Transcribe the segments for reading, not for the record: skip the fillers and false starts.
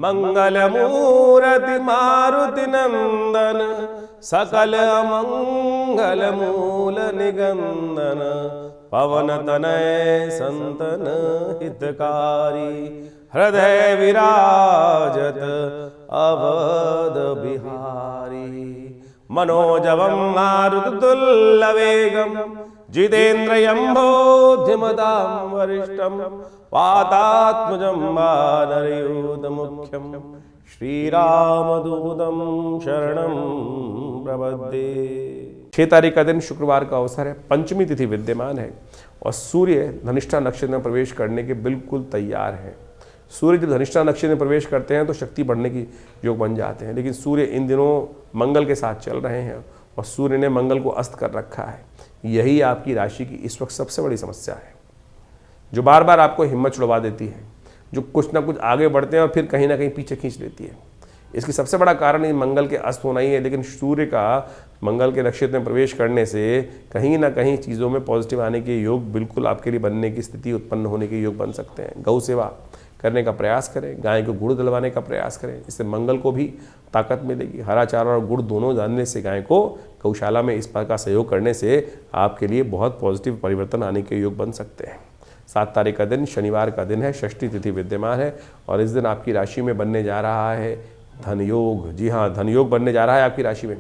मंगल मूर्ति मारुति नंदन, सकल अमंगल मूल निगंदन, पवन तनय संतन हितकारी, हृदय विराजत अवध बिहारी। मनोजवं मारुततुल्यवेगं, जितेन्द्रियं बोधिमतां वरिष्ठं, वातात्मजं वानरयूथमुख्यं, श्रीरामदूतं शरणं प्रपद्ये। 6 तारीख का दिन शुक्रवार का अवसर है, पंचमी तिथि विद्यमान है और सूर्य धनिष्ठा नक्षत्र में प्रवेश करने के बिल्कुल तैयार है। सूर्य जब धनिष्ठा नक्षत्र में प्रवेश करते हैं तो शक्ति बढ़ने की योग बन जाते हैं, लेकिन सूर्य इन दिनों मंगल के साथ चल रहे हैं और सूर्य ने मंगल को अस्त कर रखा है। यही आपकी राशि की इस वक्त सबसे बड़ी समस्या है, जो बार बार आपको हिम्मत छुड़वा देती है, जो कुछ ना कुछ आगे बढ़ते हैं और फिर कहीं ना कहीं पीछे खींच लेती है। इसकी सबसे बड़ा कारण मंगल के अस्त होना ही है, लेकिन सूर्य का मंगल के नक्षत्र में प्रवेश करने से कहीं ना कहीं चीज़ों में पॉजिटिव आने के योग बिल्कुल आपके लिए बनने की स्थिति उत्पन्न होने के योग बन सकते हैं। गौ सेवा करने का प्रयास करें, गाय को गुड़ दिलवाने का प्रयास करें, इससे मंगल को भी ताकत मिलेगी। हरा चारा और गुड़ दोनों जानने से गाय को गौशाला में इस बात का सहयोग करने से आपके लिए बहुत पॉजिटिव परिवर्तन आने के योग बन सकते हैं। 7 तारीख का दिन शनिवार का दिन है, षष्ठी तिथि विद्यमान है और इस दिन आपकी राशि में बनने जा रहा है धन योग। जी हाँ, धन योग बनने जा रहा है आपकी राशि में,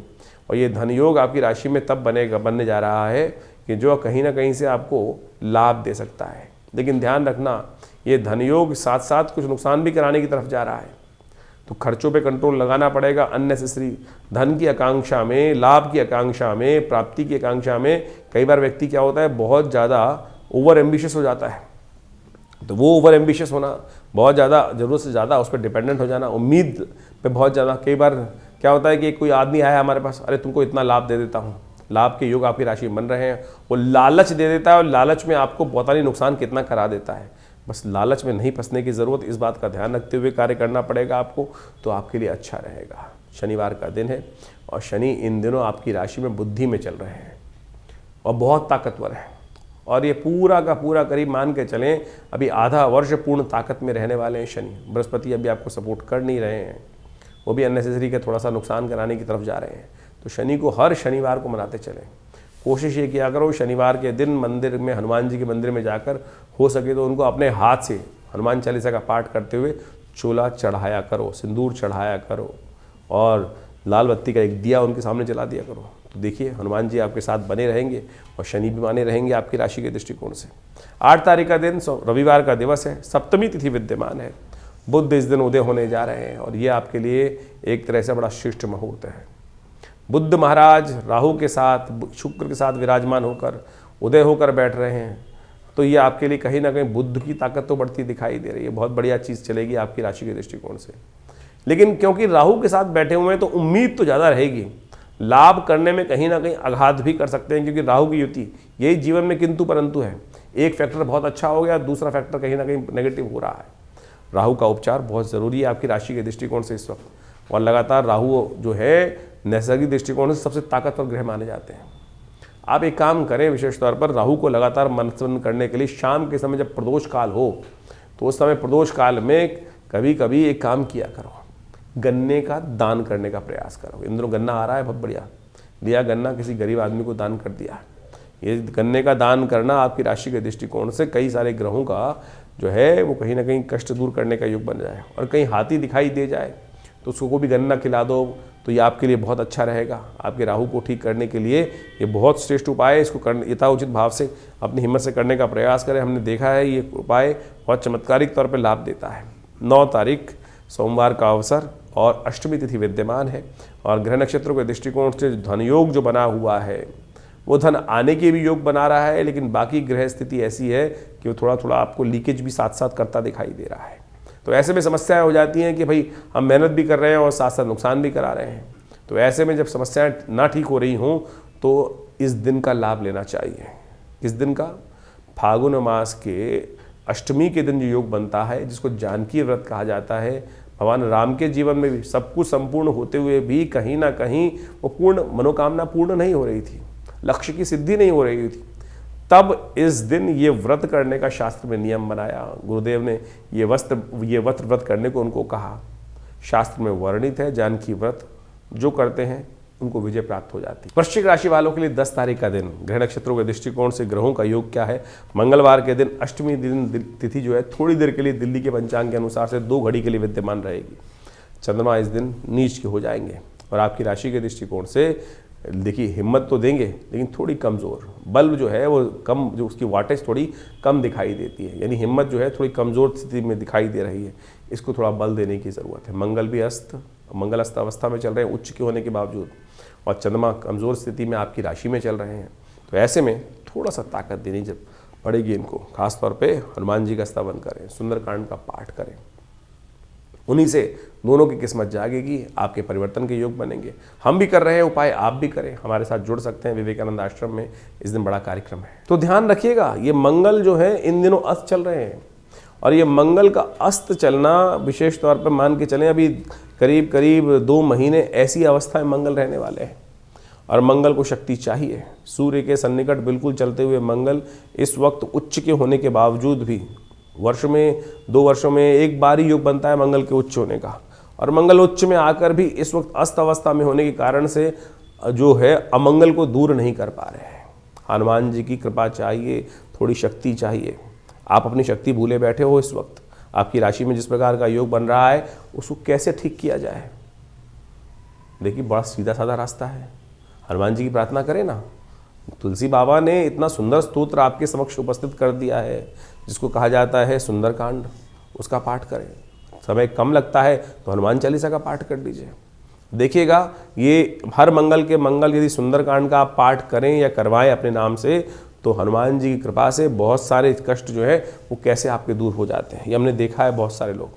और ये धन योग आपकी राशि में तब बनने जा रहा है कि जो कहीं ना कहीं से आपको लाभ दे सकता है। लेकिन ध्यान रखना, ये धन योग साथ साथ कुछ नुकसान भी कराने की तरफ जा रहा है, तो खर्चों पे कंट्रोल लगाना पड़ेगा। अननेसेसरी धन की आकांक्षा में, लाभ की आकांक्षा में, प्राप्ति की आकांक्षा में कई बार व्यक्ति क्या होता है, बहुत ज़्यादा ओवर एम्बिशियस हो जाता है। तो वो ओवर एम्बिशियस होना, बहुत ज़्यादा ज़रूरत से ज़्यादा उस पर डिपेंडेंट हो जाना, उम्मीद पे बहुत ज़्यादा, कई बार क्या होता है कि कोई आदमी आया हमारे पास, अरे तुमको इतना लाभ दे देता हूँ, लाभ के योग आपकी राशि में बन रहे हैं, वो लालच दे देता है और लालच में आपको पता नहीं नुकसान कितना करा देता है। बस लालच में नहीं फंसने की ज़रूरत, इस बात का ध्यान रखते हुए कार्य करना पड़ेगा आपको, तो आपके लिए अच्छा रहेगा। शनिवार का दिन है और शनि इन दिनों आपकी राशि में बुद्धि में चल रहे हैं और बहुत ताकतवर है, और ये पूरा का पूरा करीब मान के चलें अभी आधा वर्ष पूर्ण ताकत में रहने वाले हैं शनि। बृहस्पति अभी आपको सपोर्ट कर नहीं रहे हैं, वो भी अननेसेसरी के थोड़ा सा नुकसान कराने की तरफ जा रहे हैं। तो शनि को हर शनिवार को मनाते चलें। कोशिश ये किया करो शनिवार के दिन मंदिर में, हनुमान जी के मंदिर में जाकर हो सके तो उनको अपने हाथ से हनुमान चालीसा का पाठ करते हुए चोला चढ़ाया करो, सिंदूर चढ़ाया करो और लाल बत्ती का एक दिया उनके सामने जला दिया करो। तो देखिए हनुमान जी आपके साथ बने रहेंगे और शनि भी बने रहेंगे आपकी राशि के दृष्टिकोण से। 8 तारीख का दिन रविवार का दिवस है, सप्तमी तिथि विद्यमान है। बुध इस दिन उदय होने जा रहे हैं और ये आपके लिए एक तरह से बड़ा श्रेष्ठ मुहूर्त है। बुध महाराज राहु के साथ, शुक्र के साथ विराजमान होकर उदय होकर बैठ रहे हैं, तो ये आपके लिए कहीं ना कहीं बुध की ताकत तो बढ़ती दिखाई दे रही है। बहुत बढ़िया चीज़ चलेगी आपकी राशि के दृष्टिकोण से। लेकिन क्योंकि राहु के साथ बैठे हुए हैं तो उम्मीद तो ज़्यादा रहेगी, लाभ करने में कहीं ना कहीं आघात भी कर सकते हैं, क्योंकि राहु की युति यही जीवन में किंतु परंतु है। एक फैक्टर बहुत अच्छा हो गया, दूसरा फैक्टर कहीं ना कहीं नेगेटिव हो रहा है। राहु का उपचार बहुत ज़रूरी है आपकी राशि के दृष्टिकोण से इस वक्त, और लगातार राहु जो है नैसर्गिक दृष्टिकोण से सबसे ताकतवर ग्रह माने जाते हैं। आप एक काम करें, विशेष तौर पर राहु को लगातार मंथन करने के लिए शाम के समय जब प्रदोष काल हो तो उस समय प्रदोष काल में कभी कभी एक काम किया करो, गन्ने का दान करने का प्रयास करो। इन दिनों गन्ना आ रहा है, बहुत बढ़िया, लिया गन्ना किसी गरीब आदमी को दान कर दिया। ये गन्ने का दान करना आपकी राशि के दृष्टिकोण से कई सारे ग्रहों का जो है वो कहीं ना कहीं कष्ट दूर करने का योग बन जाए। और कहीं हाथी दिखाई दे जाए तो उसको भी गन्ना खिला दो, तो ये आपके लिए बहुत अच्छा रहेगा। आपके राहु को ठीक करने के लिए ये बहुत श्रेष्ठ उपाय है। इसको करने यथाउचित भाव से अपनी हिम्मत से करने का प्रयास करें। हमने देखा है ये उपाय बहुत चमत्कारिक तौर पर लाभ देता है। 9 तारीख सोमवार का अवसर और अष्टमी तिथि विद्यमान है और ग्रह नक्षत्रों के दृष्टिकोण से धन योग जो बना हुआ है वो धन आने के भी योग बना रहा है, लेकिन बाकी ग्रह स्थिति ऐसी है कि वो थोड़ा थोड़ा आपको लीकेज भी साथ साथ करता दिखाई दे रहा है। तो ऐसे में समस्याएं हो जाती हैं कि भाई हम मेहनत भी कर रहे हैं और साथ साथ नुकसान भी करा रहे हैं। तो ऐसे में जब समस्याएं ना ठीक हो रही हों तो इस दिन का लाभ लेना चाहिए। इस दिन का फागुन मास के अष्टमी के दिन जो योग बनता है, जिसको जानकी व्रत कहा जाता है, भगवान राम के जीवन में भी सब कुछ संपूर्ण होते हुए भी कहीं ना कहीं वो पूर्ण मनोकामना पूर्ण नहीं हो रही थी, लक्ष्य की सिद्धि नहीं हो रही थी, तब इस दिन ये व्रत करने का शास्त्र में नियम बनाया। गुरुदेव ने ये व्रत करने को उनको कहा शास्त्र में वर्णित है। जानकी व्रत जो करते हैं उनको विजय प्राप्त हो जाती है। वृश्चिक राशि वालों के लिए 10 तारीख का दिन ग्रह नक्षत्रों के दृष्टिकोण से ग्रहों का योग क्या है। मंगलवार के दिन अष्टमी दिन तिथि जो है थोड़ी देर के लिए दिल्ली के पंचांग के अनुसार से 2 घड़ी के लिए विद्यमान रहेगी। चंद्रमा इस दिन नीच के हो जाएंगे और आपकी राशि के दृष्टिकोण से देखिए हिम्मत तो देंगे लेकिन थोड़ी कमज़ोर, बल्ब जो है वो कम, जो उसकी वाटेज थोड़ी कम दिखाई देती है, यानी हिम्मत जो है थोड़ी कमज़ोर स्थिति में दिखाई दे रही है। इसको थोड़ा बल देने की ज़रूरत है। मंगल अस्त अवस्था में चल रहे हैं उच्च के होने के बावजूद, और चंद्रमा कमज़ोर स्थिति में आपकी राशि में चल रहे हैं। तो ऐसे में थोड़ा सा ताकत देनी जब पड़ेगी इनको। खासतौर पे हनुमान जी का स्तवन करें, सुंदरकांड का पाठ करें, उन्हीं से दोनों की किस्मत जागेगी, आपके परिवर्तन के योग बनेंगे। हम भी कर रहे हैं उपाय, आप भी करें, हमारे साथ जुड़ सकते हैं। विवेकानंद आश्रम में इस दिन बड़ा कार्यक्रम है। तो ध्यान रखिएगा, ये मंगल जो है इन दिनों अस्त चल रहे हैं, और ये मंगल का अस्त चलना विशेष तौर पर मान के चलें अभी करीब करीब 2 महीने ऐसी अवस्था में मंगल रहने वाले हैं, और मंगल को शक्ति चाहिए। सूर्य के सन्निकट बिल्कुल चलते हुए मंगल इस वक्त उच्च के होने के बावजूद भी वर्ष में 2 वर्षों में एक बार ही योग बनता है मंगल के उच्च होने का, और मंगल उच्च में आकर भी इस वक्त अस्त अवस्था में होने के कारण से जो है अमंगल को दूर नहीं कर पा रहे हैं। हनुमान जी की कृपा चाहिए, थोड़ी शक्ति चाहिए। आप अपनी शक्ति भूले बैठे हो इस वक्त। आपकी राशि में जिस प्रकार का योग बन रहा है उसको कैसे ठीक किया जाए। देखिए बड़ा सीधा साधा रास्ता है, हनुमान जी की प्रार्थना करें ना। तुलसी बाबा ने इतना सुंदर स्तोत्र आपके समक्ष उपस्थित कर दिया है जिसको कहा जाता है सुंदरकांड, उसका पाठ करें। समय कम लगता है तो हनुमान चालीसा का पाठ कर लीजिए। देखिएगा ये हर मंगल के मंगल यदि सुंदरकांड का आप पाठ करें या करवाएं अपने नाम से, तो हनुमान जी की कृपा से बहुत सारे कष्ट जो है वो कैसे आपके दूर हो जाते हैं। ये हमने देखा है बहुत सारे लोग,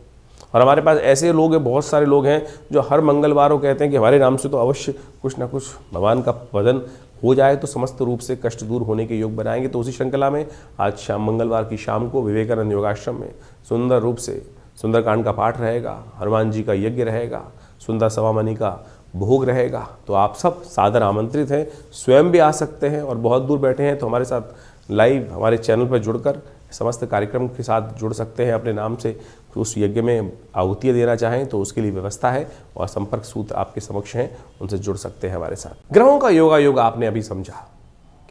और हमारे पास ऐसे लोग हैं, बहुत सारे लोग हैं जो हर मंगलवार को कहते हैं कि हमारे नाम से तो अवश्य कुछ ना कुछ भगवान का वदन हो जाए तो समस्त रूप से कष्ट दूर होने के योग बनाएंगे। तो उसी श्रृंखला में आज शाम मंगलवार की शाम को विवेकानंद योगाश्रम में सुंदर रूप से सुंदरकांड का पाठ रहेगा, हनुमान जी का यज्ञ रहेगा, सुंदर सवामणि का भोग रहेगा। तो आप सब सादर आमंत्रित हैं, स्वयं भी आ सकते हैं, और बहुत दूर बैठे हैं तो हमारे साथ लाइव हमारे चैनल पर जुड़कर समस्त कार्यक्रम के साथ जुड़ सकते हैं। अपने नाम से उस यज्ञ में आहुतियाँ देना चाहें तो उसके लिए व्यवस्था है, और संपर्क सूत्र आपके समक्ष हैं, उनसे जुड़ सकते हैं हमारे साथ। ग्रहों का योगायोग आपने अभी समझा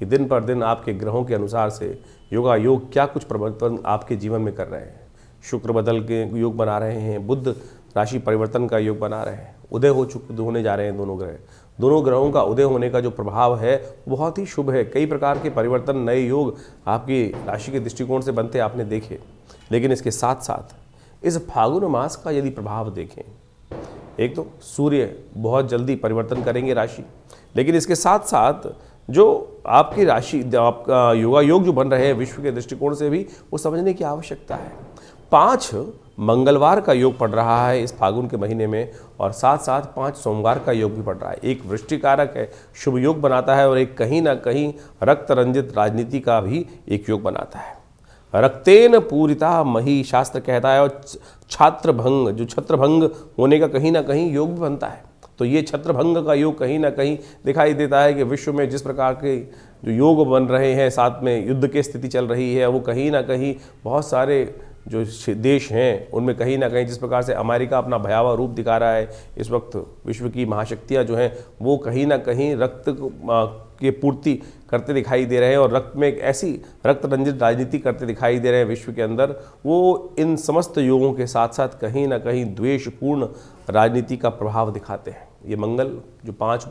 कि दिन पर दिन आपके ग्रहों के अनुसार से योगायोग क्या कुछ परिवर्तन आपके जीवन में कर रहे हैं। शुक्र बदल के योग बना रहे हैं, बुध राशि परिवर्तन का योग बना रहे हैं, उदय होने जा रहे हैं दोनों ग्रह। दोनों ग्रहों का उदय होने का जो प्रभाव है बहुत ही शुभ है। कई प्रकार के परिवर्तन, नए योग आपकी राशि के दृष्टिकोण से बनते आपने देखे। लेकिन इसके साथ साथ इस फागुन मास का यदि प्रभाव देखें, एक तो सूर्य बहुत जल्दी परिवर्तन करेंगे राशि, लेकिन इसके साथ साथ जो आपकी राशि, आपका योगायोग जो बन रहे हैं विश्व के दृष्टिकोण से भी वो समझने की आवश्यकता है। 5 मंगलवार का योग पड़ रहा है इस फागुन के महीने में, और साथ साथ 5 सोमवार का योग भी पड़ रहा है। एक वृश्चिकारक है, शुभ योग बनाता है, और एक कहीं ना कहीं रक्त रंजित राजनीति का भी एक योग बनाता है। रक्तेन पूरिता मही शास्त्र कहता है, और छात्रभंग, जो छत्रभंग होने का कहीं ना कहीं योग भी बनता है। तो ये छत्रभंग का योग कहीं ना कहीं दिखाई देता है कि विश्व में जिस प्रकार के जो योग बन रहे हैं, साथ में युद्ध की स्थिति चल रही है, वो कहीं ना कहीं बहुत सारे जो देश हैं उनमें कहीं ना कहीं, जिस प्रकार से अमेरिका अपना भयावह रूप दिखा रहा है इस वक्त, विश्व की महाशक्तियां जो हैं वो कहीं ना कहीं रक्त की पूर्ति करते दिखाई दे रहे हैं, और रक्त में एक ऐसी रक्त रंजित राजनीति करते दिखाई दे रहे हैं विश्व के अंदर। वो इन समस्त योगों के साथ साथ कहीं ना कहीं द्वेषपूर्ण राजनीति का प्रभाव दिखाते हैं। ये मंगल जो 5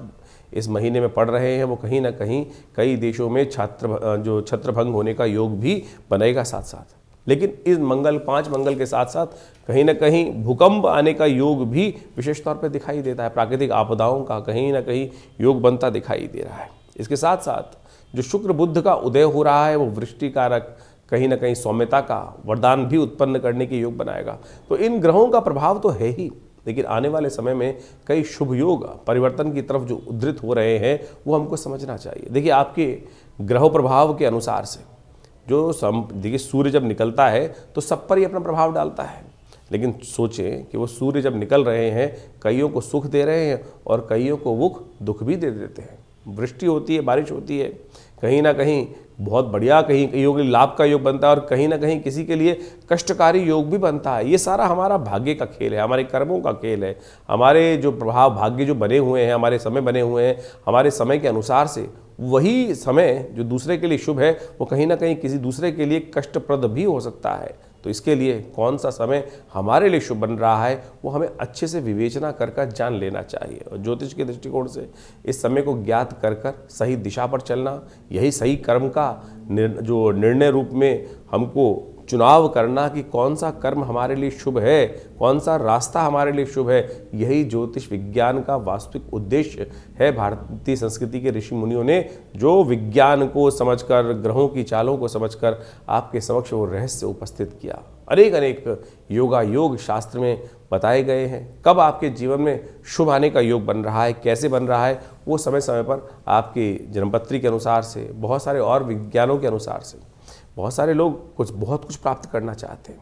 इस महीने में पड़ रहे हैं वो कहीं ना कहीं कई देशों में छत्रभंग होने का योग भी बनेगा साथ साथ। लेकिन इस 5 मंगल के साथ साथ कहीं ना कहीं भूकंप आने का योग भी विशेष तौर पर दिखाई देता है। प्राकृतिक आपदाओं का कहीं ना कहीं योग बनता दिखाई दे रहा है। इसके साथ साथ जो शुक्र बुध का उदय हो रहा है वो वृष्टिकारक, कहीं ना कहीं सौम्यता का वरदान भी उत्पन्न करने के योग बनाएगा। तो इन ग्रहों का प्रभाव तो है ही, लेकिन आने वाले समय में कई शुभ योग परिवर्तन की तरफ जो उद्धृत हो रहे हैं वो हमको समझना चाहिए। देखिए आपके ग्रह प्रभाव के अनुसार से जो देखिए सूर्य जब निकलता है तो सब पर ही अपना प्रभाव डालता है, लेकिन सोचें कि वो सूर्य जब निकल रहे हैं कईयों को सुख दे रहे हैं और कईयों को वो दुख भी दे देते हैं। वृष्टि होती है, बारिश होती है, कहीं ना कहीं बहुत बढ़िया, कहीं योग लाभ का योग बनता है और कहीं ना कहीं किसी के लिए कष्टकारी योग भी बनता है। ये सारा हमारा भाग्य का खेल है, हमारे कर्मों का खेल है। हमारे जो प्रभाव भाग्य जो बने हुए हैं, हमारे समय बने हुए हैं, हमारे समय के अनुसार से वही समय जो दूसरे के लिए शुभ है वो कहीं ना कहीं किसी दूसरे के लिए कष्टप्रद भी हो सकता है। तो इसके लिए कौन सा समय हमारे लिए शुभ बन रहा है वो हमें अच्छे से विवेचना कर जान लेना चाहिए। और ज्योतिष के दृष्टिकोण से इस समय को ज्ञात कर सही दिशा पर चलना, यही सही कर्म का जो निर्णय रूप में हमको चुनाव करना कि कौन सा कर्म हमारे लिए शुभ है, कौन सा रास्ता हमारे लिए शुभ है, यही ज्योतिष विज्ञान का वास्तविक उद्देश्य है। भारतीय संस्कृति के ऋषि मुनियों ने जो विज्ञान को समझकर, ग्रहों की चालों को समझकर आपके समक्ष वो रहस्य उपस्थित किया। अनेक योग शास्त्र में बताए गए हैं। कब आपके जीवन में शुभ आने का योग बन रहा है, कैसे बन रहा है, वो समय समय पर आपकी जन्मपत्री के अनुसार से, बहुत सारे और विज्ञानों के अनुसार से बहुत सारे लोग बहुत कुछ प्राप्त करना चाहते हैं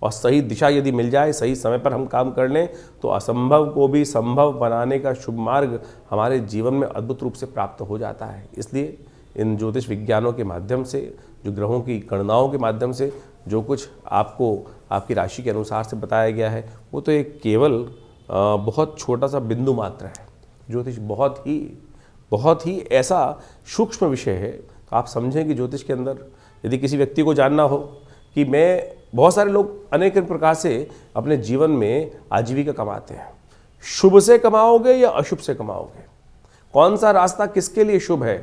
और सही दिशा यदि मिल जाए, सही समय पर हम काम कर लें तो असंभव को भी संभव बनाने का शुभ मार्ग हमारे जीवन में अद्भुत रूप से प्राप्त हो जाता है। इसलिए इन ज्योतिष विज्ञानों के माध्यम से, जो ग्रहों की गणनाओं के माध्यम से जो कुछ आपको आपकी राशि के अनुसार से बताया गया है वो तो एक केवल बहुत छोटा सा बिंदु मात्र है। ज्योतिष बहुत ही ऐसा सूक्ष्म विषय है। तो आप समझें कि ज्योतिष के अंदर यदि किसी व्यक्ति को जानना हो कि बहुत सारे लोग अनेक प्रकार से अपने जीवन में आजीविका कमाते हैं। शुभ से कमाओगे या अशुभ से कमाओगे, कौन सा रास्ता किसके लिए शुभ है।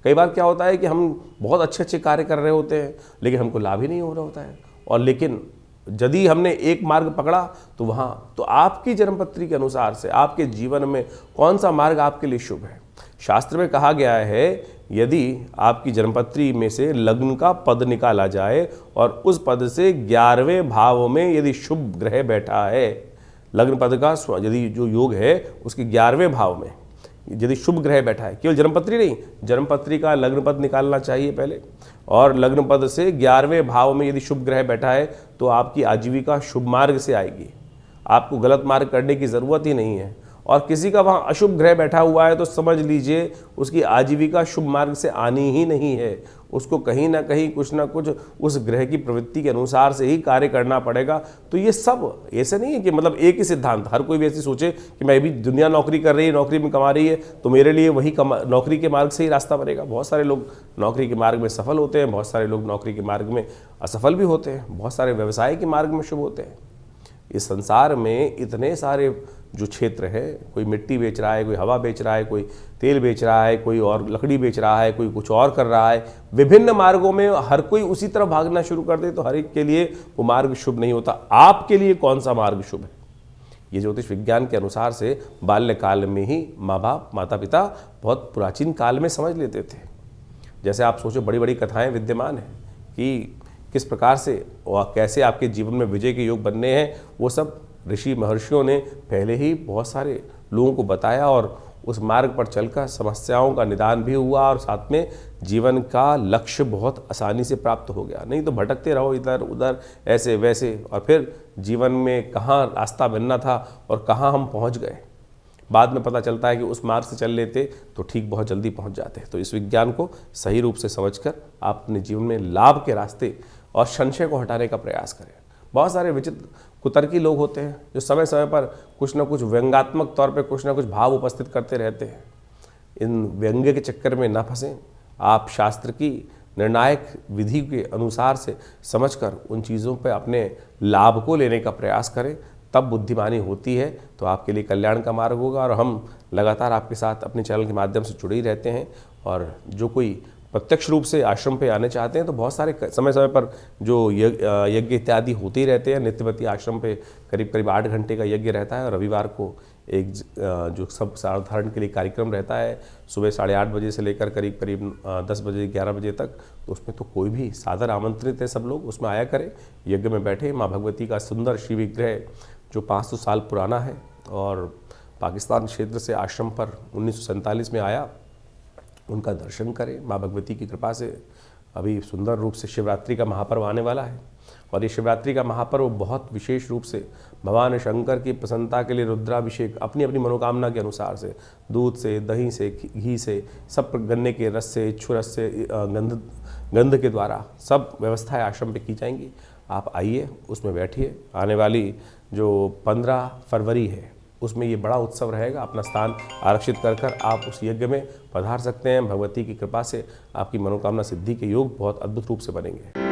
कई बार क्या होता है कि हम बहुत अच्छे कार्य कर रहे होते हैं लेकिन हमको लाभ ही नहीं हो रहा होता है, और लेकिन यदि हमने एक मार्ग पकड़ा तो आपकी जन्मपत्री के अनुसार से आपके जीवन में कौन सा मार्ग आपके लिए शुभ है। शास्त्र में कहा गया है यदि आपकी जन्मपत्री में से लग्न का पद निकाला जाए और उस पद से 11वें भाव में यदि शुभ ग्रह बैठा है, लग्न पद का यदि जो योग है उसके 11वें भाव में यदि शुभ ग्रह बैठा है, केवल जन्मपत्री नहीं, जन्मपत्री का लग्न पद निकालना चाहिए पहले, और लग्न पद से 11वें भाव में यदि शुभ ग्रह बैठा है तो आपकी आजीविका शुभ मार्ग से आएगी। आपको गलत मार्ग करने की ज़रूरत ही नहीं है। और किसी का वहाँ अशुभ ग्रह बैठा हुआ है तो समझ लीजिए उसकी आजीविका शुभ मार्ग से आनी ही नहीं है। उसको कहीं ना कहीं कुछ ना कुछ उस ग्रह की प्रवृत्ति के अनुसार से ही कार्य करना पड़ेगा। तो ये सब ऐसे नहीं है कि मतलब एक ही सिद्धांत, हर कोई भी ऐसे सोचे कि मैं भी दुनिया नौकरी कर रही है, नौकरी में कमा रही है तो मेरे लिए वही नौकरी के मार्ग से ही रास्ता बनेगा। बहुत सारे लोग नौकरी के मार्ग में सफल होते हैं, बहुत सारे लोग नौकरी के मार्ग में असफल भी होते हैं, बहुत सारे व्यवसाय के मार्ग में शुभ होते हैं। इस संसार में इतने सारे जो क्षेत्र है, कोई मिट्टी बेच रहा है, कोई हवा बेच रहा है, कोई तेल बेच रहा है, कोई और लकड़ी बेच रहा है, कोई कुछ और कर रहा है, विभिन्न मार्गों में हर कोई उसी तरफ भागना शुरू कर दे तो हर एक के लिए वो मार्ग शुभ नहीं होता। आपके लिए कौन सा मार्ग शुभ है, ये ज्योतिष विज्ञान के अनुसार से बाल्यकाल में ही माँ बाप, माता पिता बहुत प्राचीन काल में समझ लेते थे। जैसे आप सोचो, बड़ी बड़ी कथाएँ विद्यमान हैं कि किस प्रकार से और कैसे आपके जीवन में विजय के योग बनने हैं, वो सब ऋषि महर्षियों ने पहले ही बहुत सारे लोगों को बताया और उस मार्ग पर चलकर समस्याओं का निदान भी हुआ और साथ में जीवन का लक्ष्य बहुत आसानी से प्राप्त हो गया। नहीं तो भटकते रहो इधर उधर ऐसे वैसे, और फिर जीवन में कहाँ रास्ता बनना था और कहाँ हम पहुँच गए। बाद में पता चलता है कि उस मार्ग से चल लेते तो ठीक बहुत जल्दी पहुँच जाते। तो इस विज्ञान को सही रूप से समझकर आप अपने जीवन में लाभ के रास्ते और संशय को हटाने का प्रयास करें। बहुत सारे विचित्र कुतर्की लोग होते हैं जो समय समय पर कुछ ना कुछ व्यंग्यात्मक तौर पे कुछ ना कुछ भाव उपस्थित करते रहते हैं। इन व्यंग्य के चक्कर में ना फंसें। आप शास्त्र की निर्णायक विधि के अनुसार से समझकर उन चीज़ों पे अपने लाभ को लेने का प्रयास करें, तब बुद्धिमानी होती है तो आपके लिए कल्याण का मार्ग होगा। और हम लगातार आपके साथ अपने चैनल के माध्यम से जुड़े ही रहते हैं। और जो कोई प्रत्यक्ष रूप से आश्रम पे आने चाहते हैं तो बहुत सारे समय समय पर जो यज्ञ इत्यादि होते ही रहते हैं। नित्यवती आश्रम पे करीब 8 घंटे का यज्ञ रहता है और रविवार को एक जो सब साधारण के लिए कार्यक्रम रहता है सुबह 8:30 बजे से लेकर करीब 10 बजे 11 बजे तक। तो उसमें तो कोई भी सादर आमंत्रित है, सब लोग उसमें आया करें, यज्ञ में बैठे। माँ भगवती का सुंदर शिव विग्रह जो 500 साल पुराना है और पाकिस्तान क्षेत्र से आश्रम पर 1947 में आया, उनका दर्शन करें। माँ भगवती की कृपा से अभी सुंदर रूप से शिवरात्रि का महापर्व आने वाला है और ये शिवरात्रि का महापर्व बहुत विशेष रूप से भगवान शंकर की प्रसन्नता के लिए रुद्राभिषेक अपनी अपनी मनोकामना के अनुसार से दूध से, दही से, घी से, सब गन्ने के रस से, इच्छु रस से, गंध के द्वारा सब व्यवस्थाएं आश्रम पे की जाएंगी। आप आइए, उसमें बैठिए। आने वाली जो 15 फरवरी है उसमें ये बड़ा उत्सव रहेगा। अपना स्थान आरक्षित कर आप उस यज्ञ में पधार सकते हैं। भगवती की कृपा से आपकी मनोकामना सिद्धि के योग बहुत अद्भुत रूप से बनेंगे।